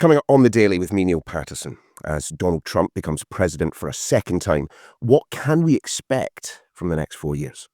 Coming up on The Daily with me, Niall Paterson. As Donald Trump becomes president for a second time, what can we expect from the next 4 years?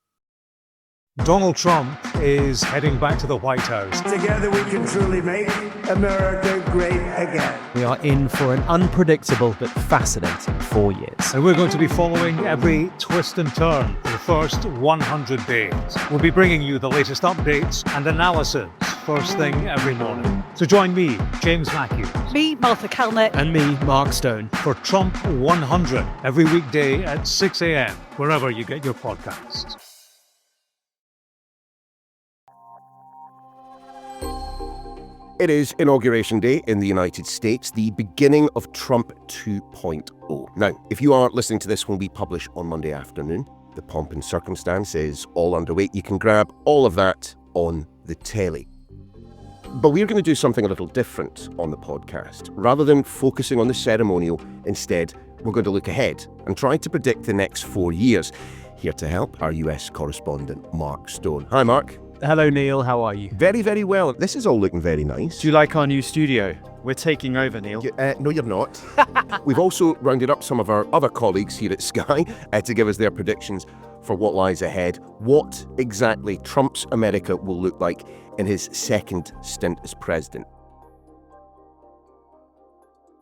Donald Trump is heading back to the White House. Together we can truly make America great again. We are in for an unpredictable but fascinating 4 years. And we're going to be following every twist and turn for the first 100 days. We'll be bringing you the latest updates and analysis first thing every morning. So join me, James Matthews. Me, Martha Kalnick. And me, Mark Stone. For Trump 100, every weekday at 6 a.m, wherever you get your podcasts. It is Inauguration Day in the United States, the beginning of Trump 2.0. Now, if you are listening to this when we publish on Monday afternoon, the pomp and circumstance is all underway. You can grab all of that on the telly. But we're going to do something a little different on the podcast. Rather than focusing on the ceremonial, instead, we're going to look ahead and try to predict the next 4 years. Here to help, our US correspondent, Mark Stone. Hi, Mark. Hello, Neil. How are you? Very, very well. This is all looking very nice. Do you like our new studio? We're taking over, Neil. No, you're not. We've also rounded up some of our other colleagues here at Sky to give us their predictions for what lies ahead. What exactly Trump's America will look like in his second stint as president.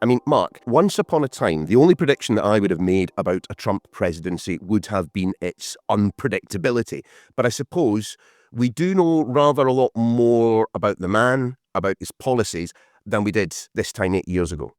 I mean, Mark, once upon a time, the only prediction that I would have made about a Trump presidency would have been its unpredictability. But I suppose we do know rather a lot more about the man, about his policies, than we did this time 8 years ago.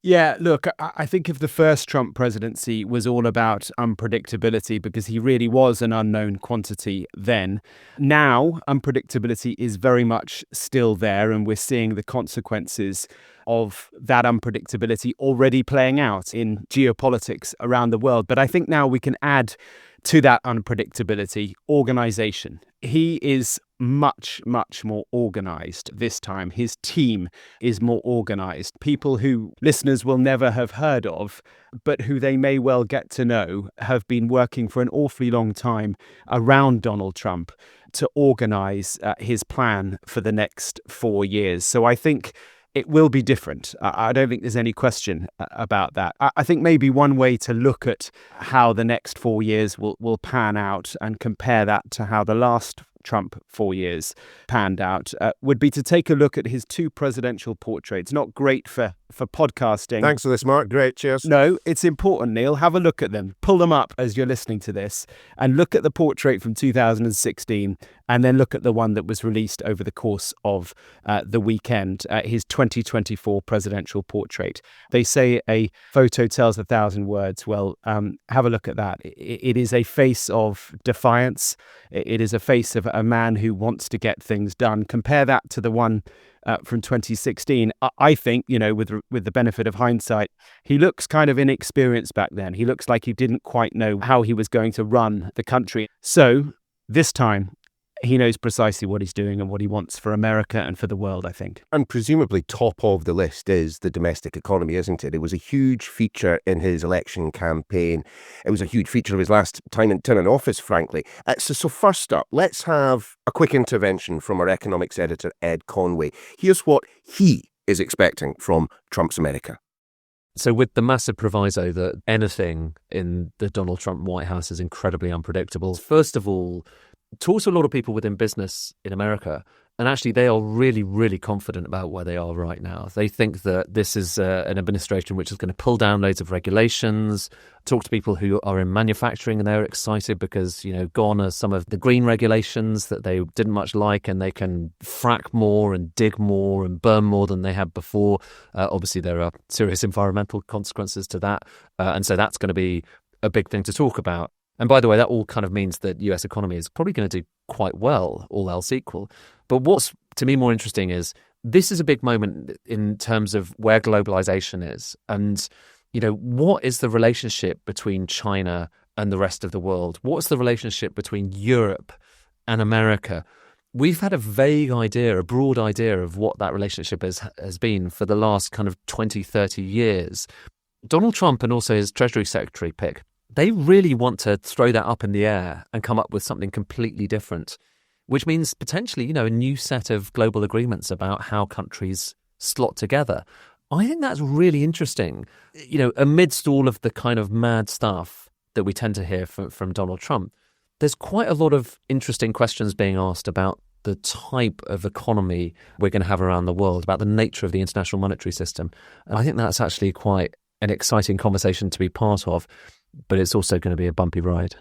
Yeah, look, I think if the first Trump presidency was all about unpredictability because he really was an unknown quantity then, now unpredictability is very much still there and we're seeing the consequences of that unpredictability already playing out in geopolitics around the world. But I think now we can add to that unpredictability organization. He is much, much more organized this time. His team is more organized. People who listeners will never have heard of, but who they may well get to know, have been working for an awfully long time around Donald Trump to organize his plan for the next 4 years. So I think it will be different. I don't think there's any question about that. I think maybe one way to look at how the next 4 years will pan out and compare that to how the last Trump 4 years panned out would be to take a look at his two presidential portraits. Not great for podcasting. Thanks for this, Mark. Great. Cheers. No, it's important, Neil. Have a look at them. Pull them up as you're listening to this and look at the portrait from 2016 and then look at the one that was released over the course of the weekend, his 2024 presidential portrait. They say a photo tells 1,000 words. Well, have a look at that. It is a face of defiance. It is a face of a man who wants to get things done. Compare that to the one from 2016. I think, with the benefit of hindsight, he looks kind of inexperienced back then. He looks like he didn't quite know how he was going to run the country. So this time, he knows precisely what he's doing and what he wants for America and for the world, I think. And presumably top of the list is the domestic economy, isn't it? It was a huge feature in his election campaign. It was a huge feature of his last time in office, frankly. So first up, let's have a quick intervention from our economics editor, Ed Conway. Here's what he is expecting from Trump's America. So with the massive proviso that anything in the Donald Trump White House is incredibly unpredictable, first of all, talk to a lot of people within business in America, and actually they are really, really confident about where they are right now. They think that this is an administration which is going to pull down loads of regulations. Talk to people who are in manufacturing and they're excited because, gone are some of the green regulations that they didn't much like, and they can frack more and dig more and burn more than they had before. Obviously, there are serious environmental consequences to that. And so that's going to be a big thing to talk about. And by the way, that all kind of means that the US economy is probably going to do quite well, all else equal. But what's, to me, more interesting is this is a big moment in terms of where globalization is. And, what is the relationship between China and the rest of the world? What's the relationship between Europe and America? We've had a vague idea, a broad idea of what that relationship has been for the last kind of 20, 30 years. Donald Trump and also his Treasury Secretary pick, they really want to throw that up in the air and come up with something completely different, which means potentially, a new set of global agreements about how countries slot together. I think that's really interesting. You know, amidst all of the kind of mad stuff that we tend to hear from Donald Trump, there's quite a lot of interesting questions being asked about the type of economy we're going to have around the world, about the nature of the international monetary system. And I think that's actually quite an exciting conversation to be part of, but it's also going to be a bumpy ride.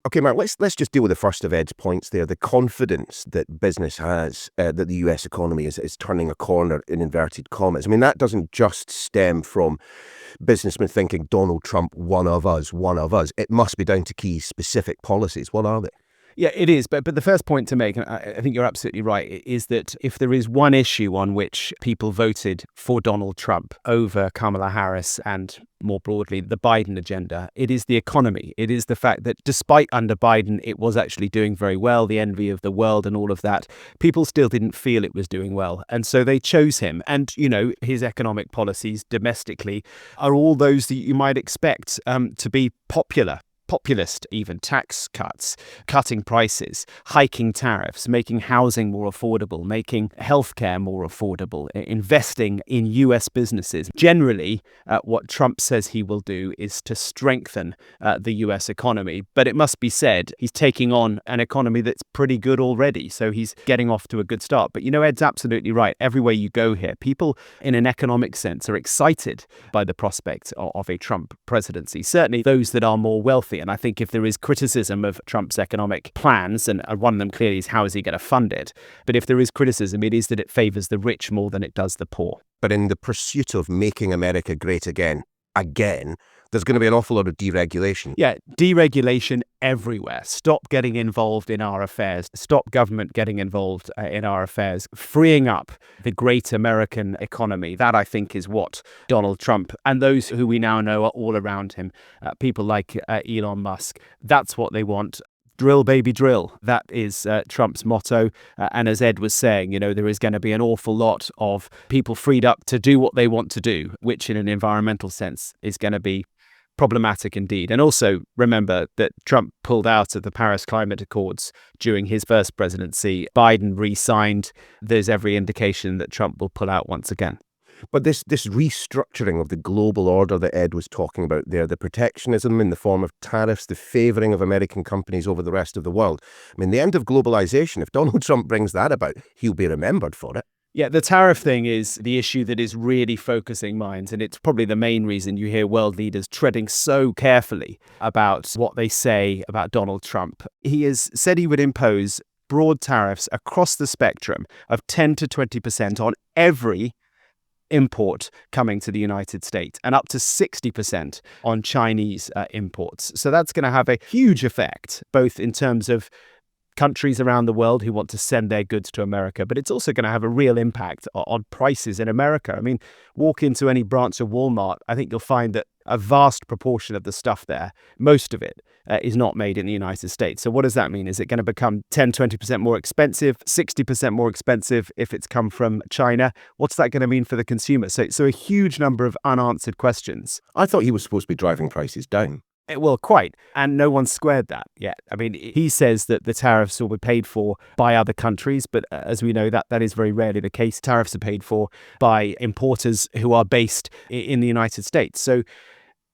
Okay, Mark, let's just deal with the first of Ed's points there, the confidence that business has that the US economy is turning a corner, in inverted commas. I mean, that doesn't just stem from businessmen thinking Donald Trump, one of us. It must be down to key specific policies. What are they? Yeah, it is. But the first point to make, and I think you're absolutely right, is that if there is one issue on which people voted for Donald Trump over Kamala Harris and more broadly the Biden agenda, it is the economy. It is the fact that despite under Biden, it was actually doing very well, the envy of the world and all of that, people still didn't feel it was doing well. And so they chose him. And, you know, his economic policies domestically are all those that you might expect to be populist, even tax cuts, cutting prices, hiking tariffs, making housing more affordable, making healthcare more affordable, investing in US businesses. Generally, what Trump says he will do is to strengthen the US economy. But it must be said, he's taking on an economy that's pretty good already. So he's getting off to a good start. But, you know, Ed's absolutely right. Everywhere you go here, people in an economic sense are excited by the prospect of a Trump presidency. Certainly those that are more wealthy. And I think if there is criticism of Trump's economic plans, and one of them clearly is how is he going to fund it, but if there is criticism, it is that it favours the rich more than it does the poor. But in the pursuit of making America great again, there's going to be an awful lot of deregulation. Yeah, deregulation everywhere. Stop getting involved in our affairs. Stop government getting involved in our affairs. Freeing up the great American economy. That, I think, is what Donald Trump and those who we now know are all around him, people like Elon Musk, that's what they want. Drill, baby, drill. That is Trump's motto. And as Ed was saying, you know, there is going to be an awful lot of people freed up to do what they want to do, which in an environmental sense is going to be problematic indeed. And also remember that Trump pulled out of the Paris Climate Accords during his first presidency. Biden re-signed. There's every indication that Trump will pull out once again. But this restructuring of the global order that Ed was talking about there, the protectionism in the form of tariffs, the favouring of American companies over the rest of the world. I mean, the end of globalization, if Donald Trump brings that about, he'll be remembered for it. Yeah, the tariff thing is the issue that is really focusing minds, and it's probably the main reason you hear world leaders treading so carefully about what they say about Donald Trump. He has said he would impose broad tariffs across the spectrum of 10 to 20% on every import coming to the United States and up to 60% on Chinese imports. So that's going to have a huge effect, both in terms of countries around the world who want to send their goods to America, but it's also going to have a real impact on prices in America. I mean, walk into any branch of Walmart, I think you'll find that a vast proportion of the stuff there, most of it, is not made in the United States. So what does that mean? Is it going to become 10, 20% more expensive, 60% more expensive if it's come from China? What's that going to mean for the consumer? So a huge number of unanswered questions. I thought he was supposed to be driving prices down. Well, quite. And no one's squared that yet. I mean, he says that the tariffs will be paid for by other countries, but as we know, that is very rarely the case. Tariffs are paid for by importers who are based in the United States. So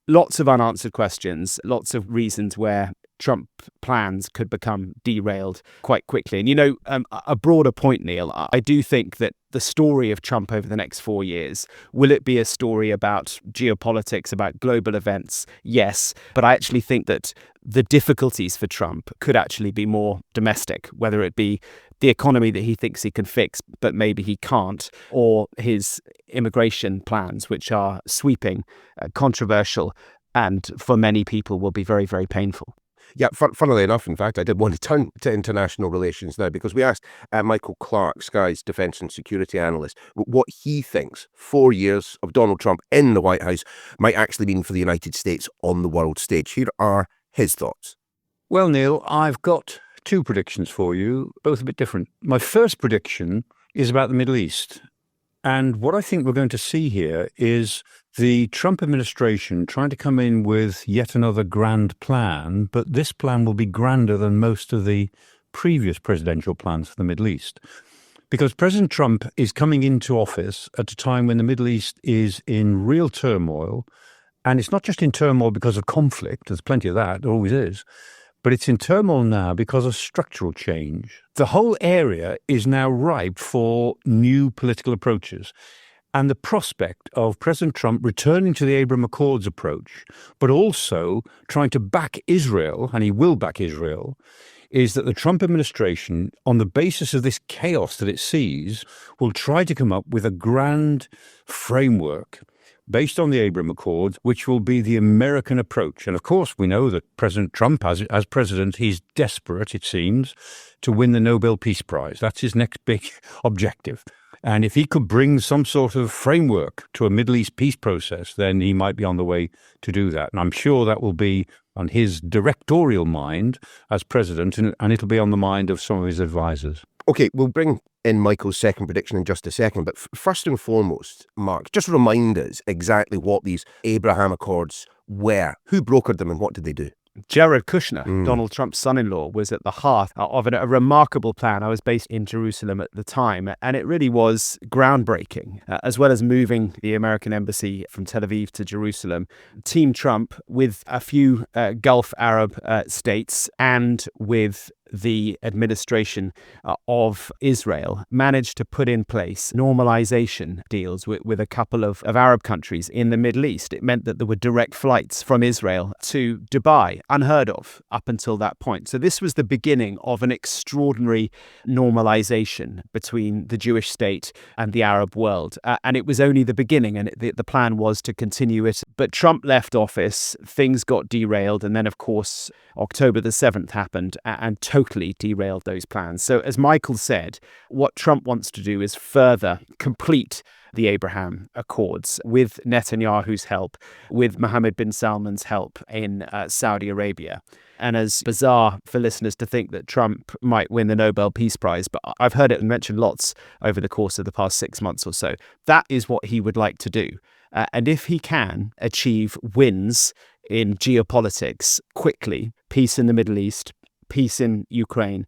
lots of unanswered questions, lots of reasons where Trump plans could become derailed quite quickly. And, you know, a broader point, Neil, I do think that the story of Trump over the next 4 years, will it be a story about geopolitics, about global events? Yes. But I actually think that the difficulties for Trump could actually be more domestic, whether it be the economy that he thinks he can fix, but maybe he can't, or his immigration plans, which are sweeping, controversial, and for many people will be very, very painful. Yeah, funnily enough, in fact, I did want to turn to international relations now because we asked Michael Clark, Sky's defence and security analyst, what he thinks 4 years of Donald Trump in the White House might actually mean for the United States on the world stage. Here are his thoughts. Well, Neil, I've got two predictions for you, both a bit different. My first prediction is about the Middle East. And what I think we're going to see here is the Trump administration trying to come in with yet another grand plan, but this plan will be grander than most of the previous presidential plans for the Middle East. Because President Trump is coming into office at a time when the Middle East is in real turmoil. And it's not just in turmoil because of conflict. There's plenty of that. There always is. But it's in turmoil now because of structural change. The whole area is now ripe for new political approaches. And the prospect of President Trump returning to the Abraham Accords approach, but also trying to back Israel, and he will back Israel, is that the Trump administration, on the basis of this chaos that it sees, will try to come up with a grand framework based on the Abraham Accords, which will be the American approach. And of course, we know that President Trump, as president, he's desperate, it seems, to win the Nobel Peace Prize. That's his next big objective. And if he could bring some sort of framework to a Middle East peace process, then he might be on the way to do that. And I'm sure that will be on his directorial mind as president, and it'll be on the mind of some of his advisors. Okay, we'll bring in Michael's second prediction in just a second. But first and foremost, Mark, just remind us exactly what these Abraham Accords were. Who brokered them and what did they do? Jared Kushner, Donald Trump's son-in-law, was at the heart of a remarkable plan. I was based in Jerusalem at the time, and it really was groundbreaking. As well as moving the American embassy from Tel Aviv to Jerusalem, Team Trump, with a few Gulf Arab states and with the administration of Israel, managed to put in place normalization deals with a couple of Arab countries in the Middle East. It meant that there were direct flights from Israel to Dubai, unheard of up until that point. So this was the beginning of an extraordinary normalization between the Jewish state and the Arab world. And it was only the beginning, and the plan was to continue it. But Trump left office, things got derailed, and then, of course, October the 7th happened and totally derailed those plans. So as Michael said, what Trump wants to do is further complete the Abraham Accords with Netanyahu's help, with Mohammed bin Salman's help in Saudi Arabia. And as bizarre for listeners to think that Trump might win the Nobel Peace Prize, but I've heard it mentioned lots over the course of the past 6 months or so, that is what he would like to do. And if he can achieve wins in geopolitics quickly, peace in the Middle East, peace in Ukraine,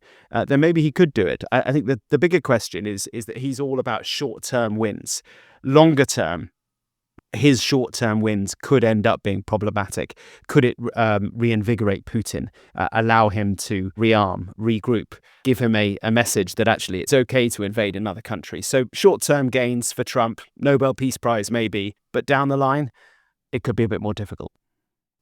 then maybe he could do it. I think that the bigger question is that he's all about short-term wins. Longer term, his short-term wins could end up being problematic. Could it reinvigorate Putin, allow him to rearm, regroup, give him a message that actually it's okay to invade another country? So short-term gains for Trump, Nobel Peace Prize maybe, but down the line, it could be a bit more difficult.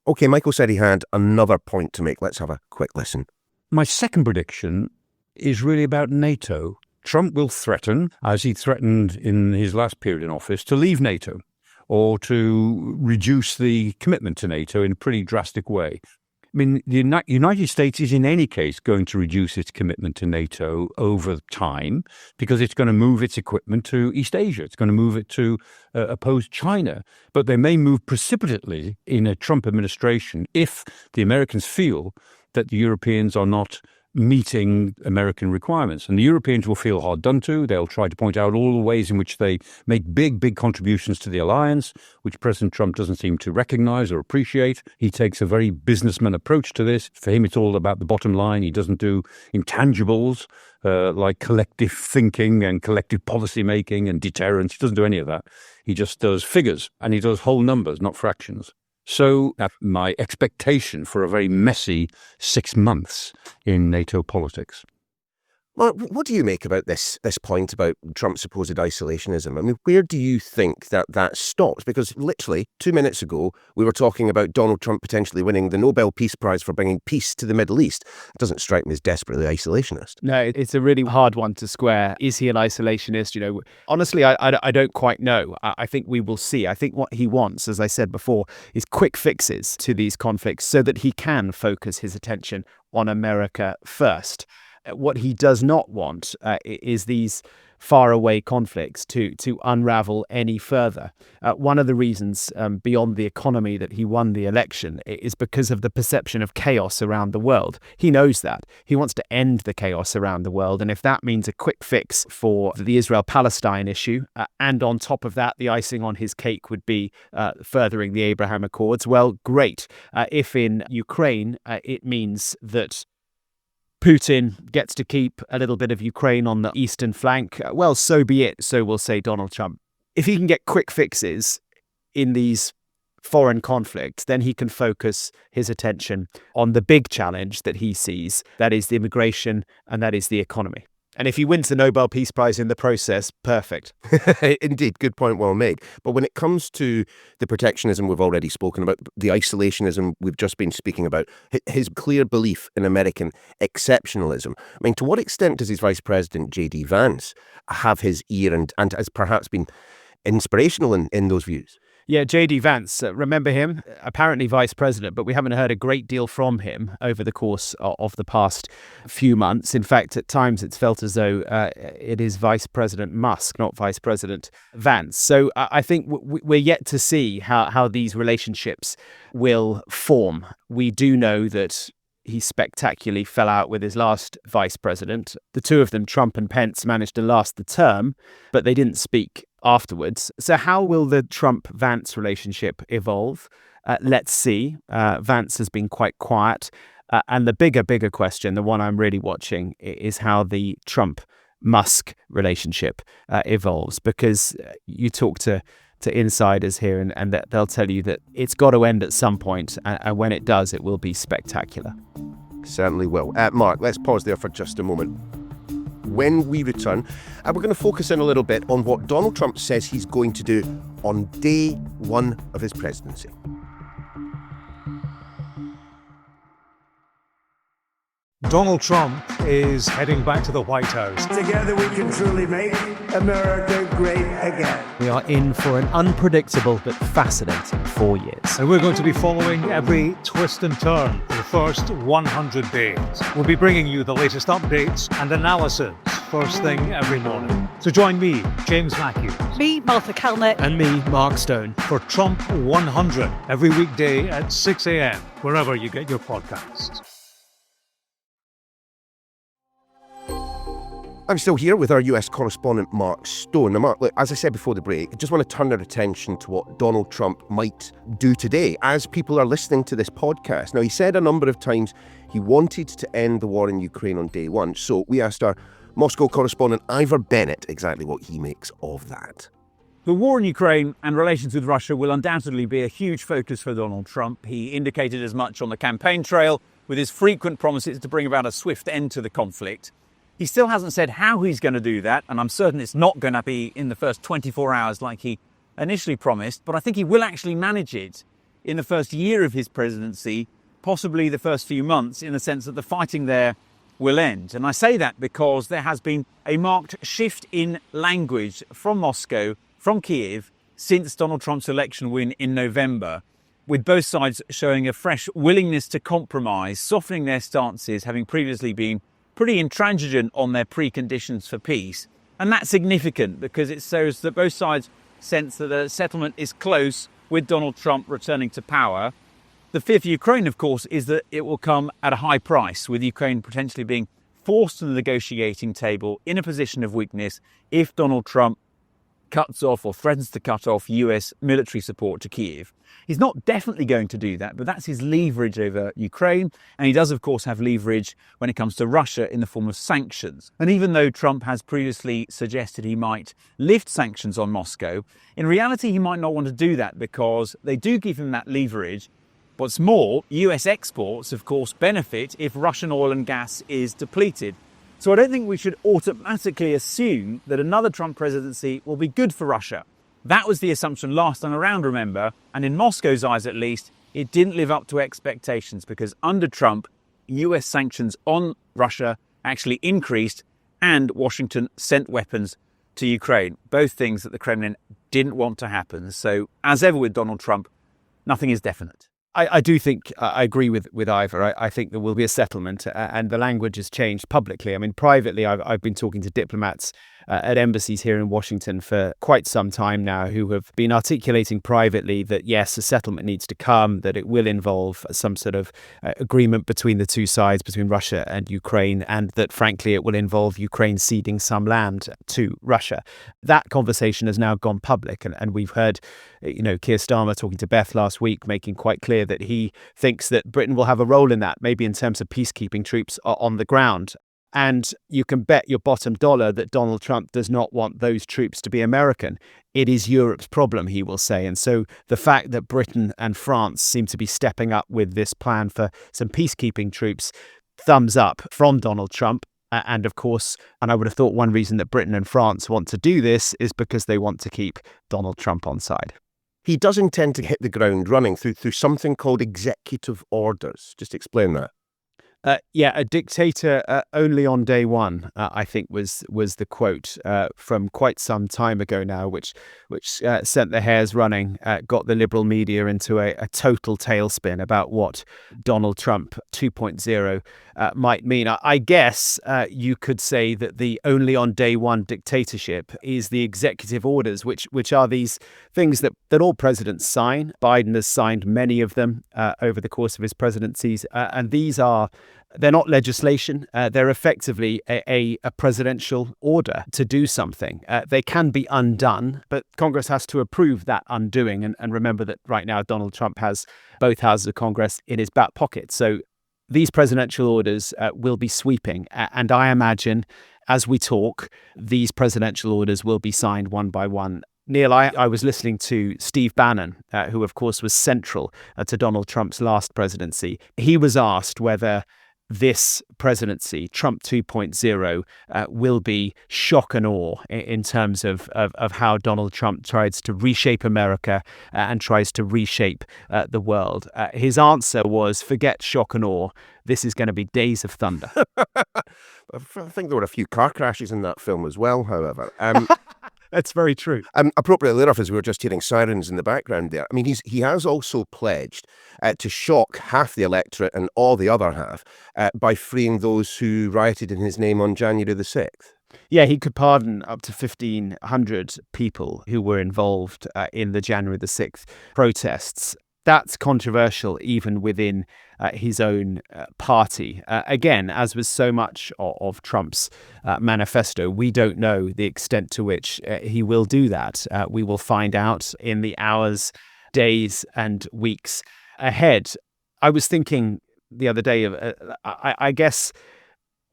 Okay, Michael said he had another point to make. Let's have a quick listen. My second prediction is really about NATO. Trump will threaten, as he threatened in his last period in office, to leave NATO or to reduce the commitment to NATO in a pretty drastic way. I mean, the United States is in any case going to reduce its commitment to NATO over time because it's going to move its equipment to East Asia. It's going to move it to oppose China. But they may move precipitately in a Trump administration if the Americans feel that the Europeans are not meeting American requirements. And the Europeans will feel hard done to. They'll try to point out all the ways in which they make big contributions to the alliance, which President Trump doesn't seem to recognize or appreciate. He takes a very businessman approach to this. For him, it's all about the bottom line. He doesn't do intangibles like collective thinking and collective policy making and deterrence. He doesn't do any of that. He just does figures, and he does whole numbers, not fractions. So that's my expectation for a very messy 6 months in NATO politics. Well, what do you make about this point about Trump's supposed isolationism? I mean, where do you think that stops? Because literally 2 minutes ago, we were talking about Donald Trump potentially winning the Nobel Peace Prize for bringing peace to the Middle East. It doesn't strike me as desperately isolationist. No, it's a really hard one to square. Is he an isolationist? You know, honestly, I don't quite know. I think we will see. I think what he wants, as I said before, is quick fixes to these conflicts so that he can focus his attention on America first. What he does not want is these faraway conflicts to unravel any further. One of the reasons beyond the economy that he won the election is because of the perception of chaos around the world. He knows that. He wants to end the chaos around the world. And if that means a quick fix for the Israel-Palestine issue, and on top of that, the icing on his cake would be furthering the Abraham Accords, well, great. If in Ukraine, it means that Putin gets to keep a little bit of Ukraine on the eastern flank. Well, so be it, so will say Donald Trump. If he can get quick fixes in these foreign conflicts, then he can focus his attention on the big challenge that he sees, that is the immigration and that is the economy. And if he wins the Nobel Peace Prize in the process, perfect. Indeed, good point, well made. But when it comes to the protectionism we've already spoken about, the isolationism we've just been speaking about, his clear belief in American exceptionalism, I mean, to what extent does his Vice President, J.D. Vance, have his ear and has perhaps been inspirational in those views? Yeah, J.D. Vance, remember him? Apparently vice president, but we haven't heard a great deal from him over the course of the past few months. In fact, at times it's felt as though it is Vice President Musk, not Vice President Vance. So I think we're yet to see how these relationships will form. We do know that he spectacularly fell out with his last vice president. The two of them, Trump and Pence, managed to last the term, but they didn't speak afterwards. So how will the Trump-Vance relationship evolve? Let's see. Vance has been quite quiet. And the bigger question, the one I'm really watching, is how the Trump-Musk relationship evolves. Because you talk to insiders here and they'll tell you that it's got to end at some point, and when it does, it will be spectacular. Certainly will. Mark, let's pause there for just a moment. When we return, we're going to focus in a little bit on what Donald Trump says he's going to do on day one of his presidency. Donald Trump is heading back to the White House. Together we can truly make America great again. We are in for an unpredictable but fascinating 4 years. And we're going to be following every twist and turn for the first 100 days. We'll be bringing you the latest updates and analysis first thing every morning. So join me, James Matthews. Me, Martha Kellner. And me, Mark Stone. For Trump 100, every weekday at 6 a.m, wherever you get your podcasts. I'm still here with our US correspondent, Mark Stone. Now, Mark, look, as I said before the break, I just want to turn our attention to what Donald Trump might do today as people are listening to this podcast. Now, he said a number of times he wanted to end the war in Ukraine on day one. So we asked our Moscow correspondent, Ivor Bennett, exactly what he makes of that. The war in Ukraine and relations with Russia will undoubtedly be a huge focus for Donald Trump. He indicated as much on the campaign trail with his frequent promises to bring about a swift end to the conflict. He still hasn't said how he's going to do that, and I'm certain it's not going to be in the first 24 hours like he initially promised, but I think he will actually manage it in the first year of his presidency, possibly the first few months, in the sense that the fighting there will end. And I say that because there has been a marked shift in language from Moscow, from Kiev, since Donald Trump's election win in November, with both sides showing a fresh willingness to compromise, softening their stances, having previously been pretty intransigent on their preconditions for peace. And that's significant because it shows that both sides sense that a settlement is close with Donald Trump returning to power. The fear for Ukraine, of course, is that it will come at a high price, with Ukraine potentially being forced to the negotiating table in a position of weakness if Donald Trump cuts off or threatens to cut off US military support to Kiev. He's not definitely going to do that, but that's his leverage over Ukraine. And he does, of course, have leverage when it comes to Russia in the form of sanctions. And even though Trump has previously suggested he might lift sanctions on Moscow, in reality, he might not want to do that because they do give him that leverage. What's more, US exports, of course, benefit if Russian oil and gas is depleted. So I don't think we should automatically assume that another Trump presidency will be good for Russia. That was the assumption last time around, remember, and in Moscow's eyes at least, it didn't live up to expectations because under Trump, US sanctions on Russia actually increased and Washington sent weapons to Ukraine, both things that the Kremlin didn't want to happen. So as ever with Donald Trump, nothing is definite. I do think, I agree with Ivor. I think there will be a settlement and the language has changed publicly. I mean, privately, I've been talking to diplomats at embassies here in Washington for quite some time now who have been articulating privately that, yes, a settlement needs to come, that it will involve some sort of agreement between the two sides, between Russia and Ukraine, and that, frankly, it will involve Ukraine ceding some land to Russia. That conversation has now gone public, and we've heard, Keir Starmer talking to Beth last week, making quite clear that he thinks that Britain will have a role in that, maybe in terms of peacekeeping troops on the ground. And you can bet your bottom dollar that Donald Trump does not want those troops to be American. It is Europe's problem, he will say. And so the fact that Britain and France seem to be stepping up with this plan for some peacekeeping troops, thumbs up from Donald Trump. And of course, and I would have thought one reason that Britain and France want to do this is because they want to keep Donald Trump on side. He does intend to hit the ground running through something called executive orders. Just explain that. A dictator only on day one, I think was the quote from quite some time ago now, which sent the hairs running, got the liberal media into a total tailspin about what Donald Trump 2.0 might mean. I guess you could say that the only on day one dictatorship is the executive orders, which are these things that all presidents sign. Biden has signed many of them over the course of his presidencies, and they're not legislation. They're effectively a presidential order to do something. They can be undone, but Congress has to approve that undoing. And remember that right now, Donald Trump has both houses of Congress in his back pocket. So these presidential orders will be sweeping. And I imagine as we talk, these presidential orders will be signed one by one. Neil, I was listening to Steve Bannon, who, of course, was central to Donald Trump's last presidency. He was asked whether this presidency, Trump 2.0, will be shock and awe in terms of how Donald Trump tries to reshape America and tries to reshape the world. His answer was, forget shock and awe. This is going to be days of thunder. I think there were a few car crashes in that film as well, however. That's very true. Appropriately enough, as we were just hearing sirens in the background there, I mean, he has also pledged to shock half the electorate and all the other half by freeing those who rioted in his name on January the 6th. Yeah, he could pardon up to 1,500 people who were involved in the January the 6th protests. That's controversial even within his own party. Again, as with so much of Trump's manifesto, we don't know the extent to which he will do that. We will find out in the hours, days, and weeks ahead. I was thinking the other day of, I guess,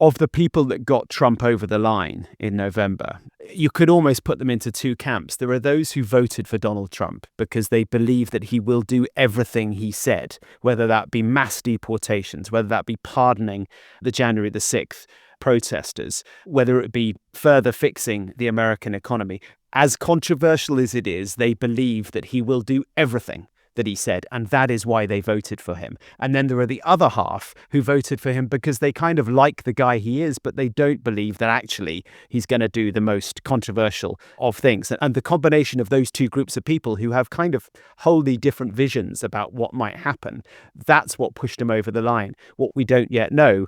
of the people that got Trump over the line in November, you could almost put them into two camps. There are those who voted for Donald Trump because they believe that he will do everything he said, whether that be mass deportations, whether that be pardoning the January the 6th protesters, whether it be further fixing the American economy. As controversial as it is, they believe that he will do everything that he said, and that is why they voted for him. And then there are the other half who voted for him because they kind of like the guy he is, but they don't believe that actually he's going to do the most controversial of things. And the combination of those two groups of people who have kind of wholly different visions about what might happen, that's what pushed him over the line. What we don't yet know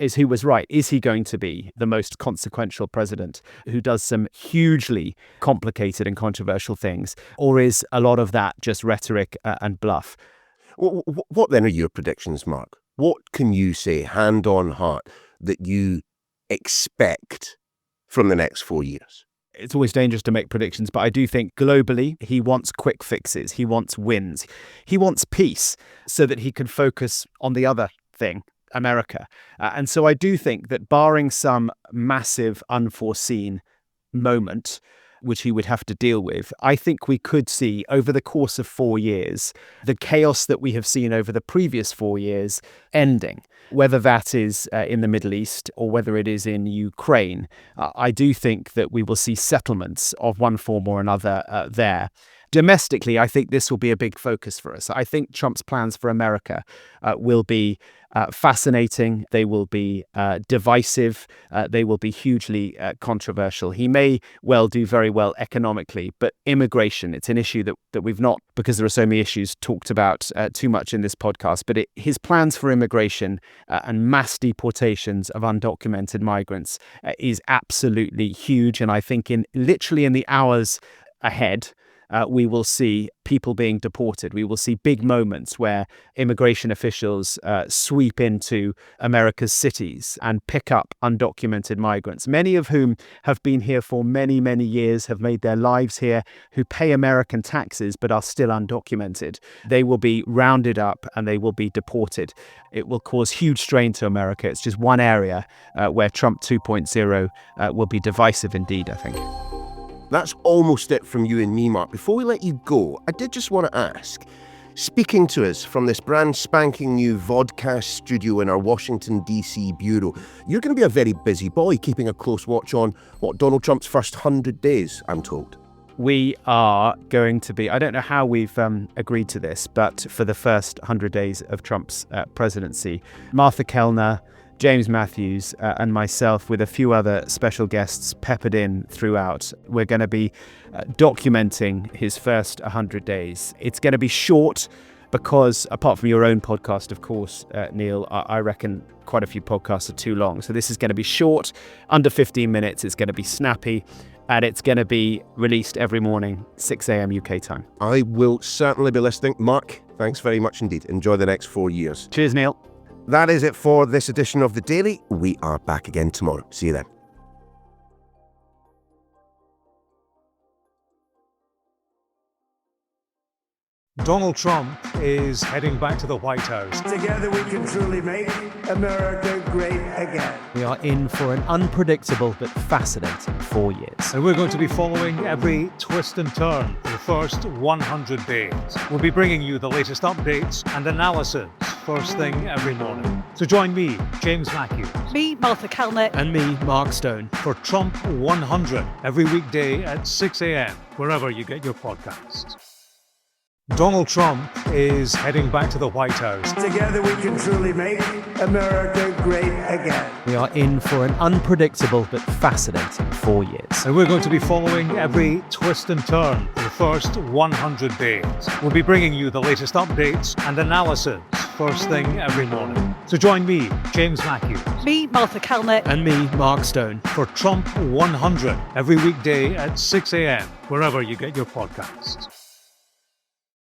is who was right. Is he going to be the most consequential president who does some hugely complicated and controversial things? Or is a lot of that just rhetoric and bluff? What then are your predictions, Mark? What can you say, hand on heart, that you expect from the next 4 years? It's always dangerous to make predictions, but I do think globally, he wants quick fixes. He wants wins. He wants peace so that he can focus on the other thing, America. And so I do think that barring some massive unforeseen moment, which he would have to deal with, I think we could see over the course of 4 years, the chaos that we have seen over the previous 4 years ending, whether that is in the Middle East or whether it is in Ukraine. I do think that we will see settlements of one form or another there. domestically, I think this will be a big focus for us. I think Trump's plans for America will be fascinating. They will be divisive. They will be hugely controversial. He may well do very well economically, but immigration, it's an issue that we've not, because there are so many issues, talked about too much in this podcast. But his plans for immigration and mass deportations of undocumented migrants is absolutely huge. And I think literally in the hours ahead, we will see people being deported. We will see big moments where immigration officials sweep into America's cities and pick up undocumented migrants, many of whom have been here for many, many years, have made their lives here, who pay American taxes but are still undocumented. They will be rounded up and they will be deported. It will cause huge strain to America. It's just one area where Trump 2.0 will be divisive indeed, I think. That's almost it from you and me, Mark. Before we let you go, I did just want to ask, speaking to us from this brand spanking new vodcast studio in our Washington, D.C. bureau, you're going to be a very busy boy, keeping a close watch on, Donald Trump's first 100 days, I'm told. We are going to be, I don't know how we've agreed to this, but for the first 100 days of Trump's presidency, Martha Kellner, James Matthews and myself, with a few other special guests peppered in throughout, we're going to be documenting his first 100 days. It's going to be short because, apart from your own podcast, of course, Neil, I reckon quite a few podcasts are too long. So this is going to be short, under 15 minutes. It's going to be snappy. And it's going to be released every morning, 6 a.m. UK time. I will certainly be listening. Mark, thanks very much indeed. Enjoy the next 4 years. Cheers, Neil. That is it for this edition of The Daily. We are back again tomorrow. See you then. Donald Trump is heading back to the White House. Together we can truly make America great again. We are in for an unpredictable but fascinating 4 years. And we're going to be following every twist and turn for the first 100 days. We'll be bringing you the latest updates and analysis first thing every morning. So join me, James Matthews. Me, Martha Kellner. And me, Mark Stone. For Trump 100 every weekday at 6 a.m. wherever you get your podcasts. Donald Trump is heading back to the White House. Together we can truly make America great again. We are in for an unpredictable but fascinating 4 years. And we're going to be following every twist and turn for the first 100 days. We'll be bringing you the latest updates and analysis first thing every morning. So join me, James Matthews. Me, Martha Kellner. And me, Mark Stone. For Trump 100 every weekday at 6 a.m. wherever you get your podcasts.